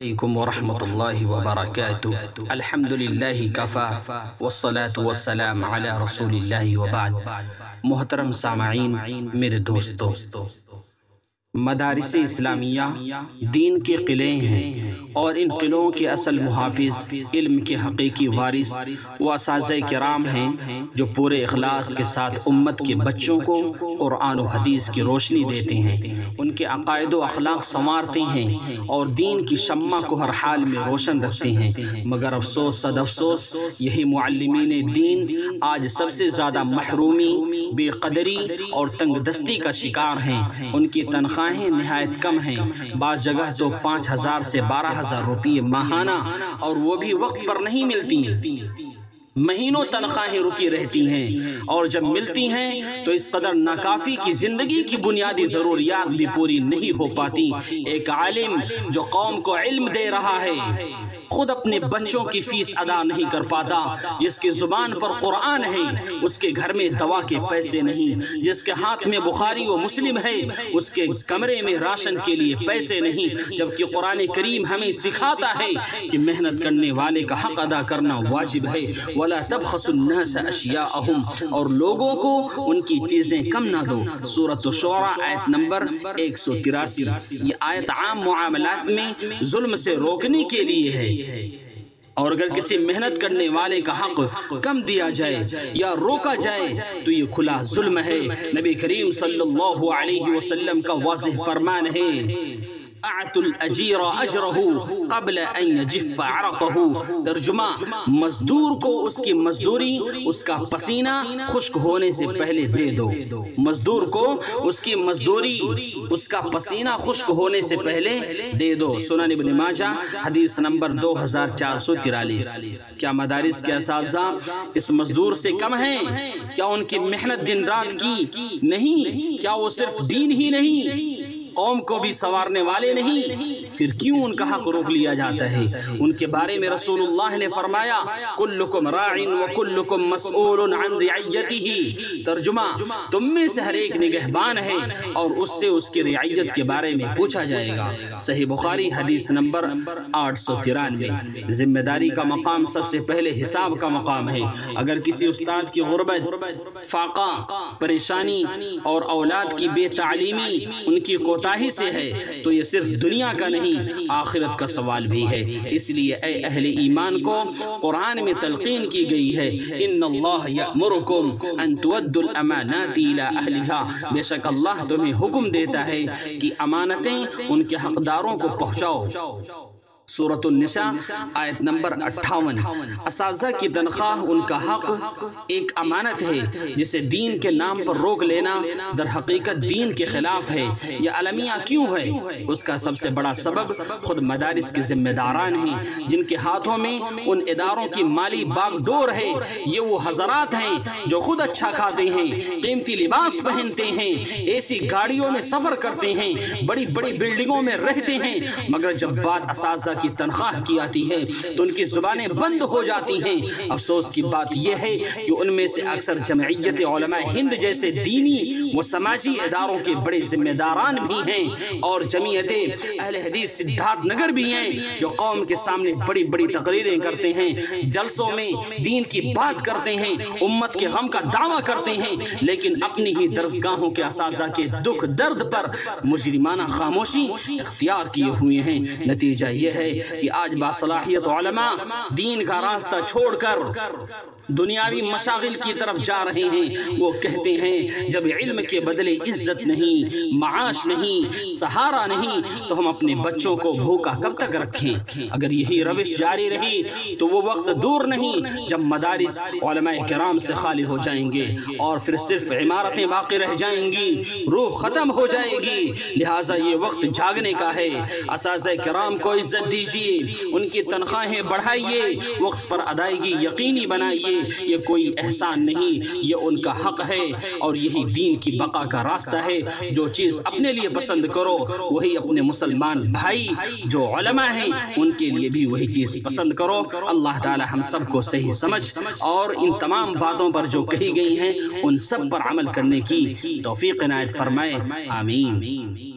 علیکم ورحمۃ اللہ وبرکاتہ۔ الحمدللہ کفا والصلاة والسلام علی رسول اللہ وبعد۔ محترم سامعین، میرے دوستو، مدارس اسلامیہ دین کے قلعے ہیں اور ان قلعوں کے اصل محافظ علم کے حقیقی وارث و اساتذہ کرام ہیں جو پورے اخلاص کے ساتھ امت کے بچوں کو قرآن و حدیث کی روشنی دیتے ہیں، ان کے عقائد و اخلاق سنوارتے ہیں اور دین کی شمع کو ہر حال میں روشن رکھتے ہیں۔ مگر افسوس صد افسوس، یہی معلمین دین آج سب سے زیادہ محرومی، بے قدری اور تنگ دستی کا شکار ہیں۔ ان کی تنخواہیں نہایت کم ہیں، بعض جگہ تو 5,000 سے 12,000 روپے ماہانہ، اور وہ بھی وقت پر نہیں ملتی۔ مہینوں تنخواہیں رکی رہتی ہیں اور جب ملتی ہیں تو اس قدر ناکافی کی زندگی کی بنیادی ضروریات بھی پوری نہیں ہو پاتی۔ ایک عالم جو قوم کو علم دے رہا ہے خود اپنے بچوں کی فیس ادا نہیں کر پاتا، جس کی زبان پر قرآن ہے اس کے گھر میں دوا کے پیسے نہیں، جس کے ہاتھ میں بخاری و مسلم ہے اس کے کمرے میں راشن کے لیے پیسے نہیں، جبکہ قرآن کریم ہمیں سکھاتا ہے کہ محنت کرنے والے کا حق ادا کرنا واجب ہے۔ وَلَا تَبْخَسُوا النَّاسَ أَشْيَاءَهُمْ، اور لوگوں کو ان کی چیزیں کم نہ دو۔ سورۃ الشعراء آیت نمبر 183۔ یہ آیت عام معاملات میں ظلم سے روکنے کے لیے ہے، اور اگر کسی محنت کرنے والے کا حق کم دیا جائے یا روکا جائے تو یہ کھلا ظلم ہے۔ نبی کریم صلی اللہ علیہ وسلم کا واضح فرمان ہے، اعطوا الاجیر اجرہ قبل ان یجف عرقہ۔ ترجمہ، مزدور کو اس کی مزدوری، اس کا پسینہ خشک ہونے سے پہلے دے دو۔ مزدور کو اس کی مزدوری، اس کا پسینہ خشک ہونے سے پہلے دے دو۔ سنن ابن ماجہ حدیث نمبر 2443۔ کیا مدارس کے اساتذہ اس مزدور سے کم ہیں؟ کیا ان کی محنت دن رات کی نہیں؟ کیا وہ صرف دین ہی نہیں، قوم کو بھی سنوارنے والے نہیں؟ پھر کیوں ان کا حق روک لیا جاتا ہے؟ ان کے بارے میں رسول اللہ نے فرمایا، کلکم راع وکلکم مسئول عن رعیتہ۔ ترجمہ، تم میں سے ہر ایک نگہبان ہے اور اس سے اس کی رعیت کے بارے میں پوچھا جائے گا۔ صحیح بخاری حدیث نمبر 893۔ ذمہ داری کا مقام سب سے پہلے حساب کا مقام ہے۔ اگر کسی استاد کی غربت، فاقہ، پریشانی اور اولاد کی بے تعلیمی ان کی کوتاہی سے ہے تو یہ صرف دنیا کا نہیں، آخرت کا سوال بھی ہے۔ اس لیے اے اہل ایمان کو قرآن میں تلقین کی گئی ہے، ان اللہ یأمرکم ان تؤدوا الامانات الی اہلہا۔ بے شک اللہ تمہیں حکم دیتا ہے کہ امانتیں ان کے حقداروں کو پہنچاؤ۔ سورۃ النساء آیت نمبر 58۔ اساتذہ کی تنخواہ ان کا حق ایک امانت ہے جسے دین کے نام پر روک لینا در حقیقت دین کے خلاف ہے۔ یہ المیہ کیوں ہے؟ اس کا سب سے بڑا سبب خود مدارس کے ذمہ داران ہیں جن کے ہاتھوں میں ان اداروں کی مالی باغ ڈور ہے۔ یہ وہ حضرات ہیں جو خود اچھا کھاتے ہیں، قیمتی لباس پہنتے ہیں، ایسی گاڑیوں میں سفر کرتے ہیں، بڑی بڑی بلڈنگوں میں رہتے ہیں، مگر جب بات اساتذہ کی تنخواہ کی آتی ہے تو ان کی زبانیں بند ہو جاتی ہیں۔ افسوس کی بات یہ ہے کہ ان میں سے اکثر جمعیت علماء ہند جیسے دینی و سماجی اداروں کے بڑے ذمہ داران بھی ہیں، اور جمعیت اہل حدیث سدھارتھ نگر بھی ہیں جو قوم کے سامنے بڑی بڑی تقریریں کرتے ہیں، جلسوں میں دین کی بات کرتے ہیں، امت کے غم کا دعویٰ کرتے ہیں، لیکن اپنی ہی درسگاہوں کے اساتذہ کے دکھ درد پر مجرمانہ خاموشی اختیار کیے ہوئے ہیں۔ نتیجہ یہ ہے کہ آج باصلاحیت علماء دین کا راستہ چھوڑ کر دنیاوی مشاغل کی طرف جا رہے ہیں۔ وہ کہتے ہیں جب علم کے بدلے عزت نہیں، معاش نہیں، سہارا نہیں تو ہم اپنے بچوں کو بھوکا کب تک رکھیں؟ اگر یہی روش جاری رہی تو وہ وقت دور نہیں جب مدارس علماء کرام سے خالی ہو جائیں گے اور پھر صرف عمارتیں باقی رہ جائیں گی، روح ختم ہو جائے گی۔ لہٰذا یہ وقت جاگنے کا ہے۔ اساتذہ کرام کو عزت دیجیے، ان کی تنخواہیں بڑھائیے، وقت پر ادائیگی یقینی بنائیے۔ یہ کوئی احسان نہیں، یہ ان کا حق ہے اور یہی دین کی بقا کا راستہ ہے۔ جو چیز اپنے لیے پسند کرو وہی اپنے مسلمان بھائی جو علماء ہیں ان کے لیے بھی وہی چیز پسند کرو۔ اللہ تعالی ہم سب کو صحیح سمجھ اور ان تمام باتوں پر جو کہی گئی ہیں ان سب پر عمل کرنے کی توفیق عنایت فرمائے، آمین۔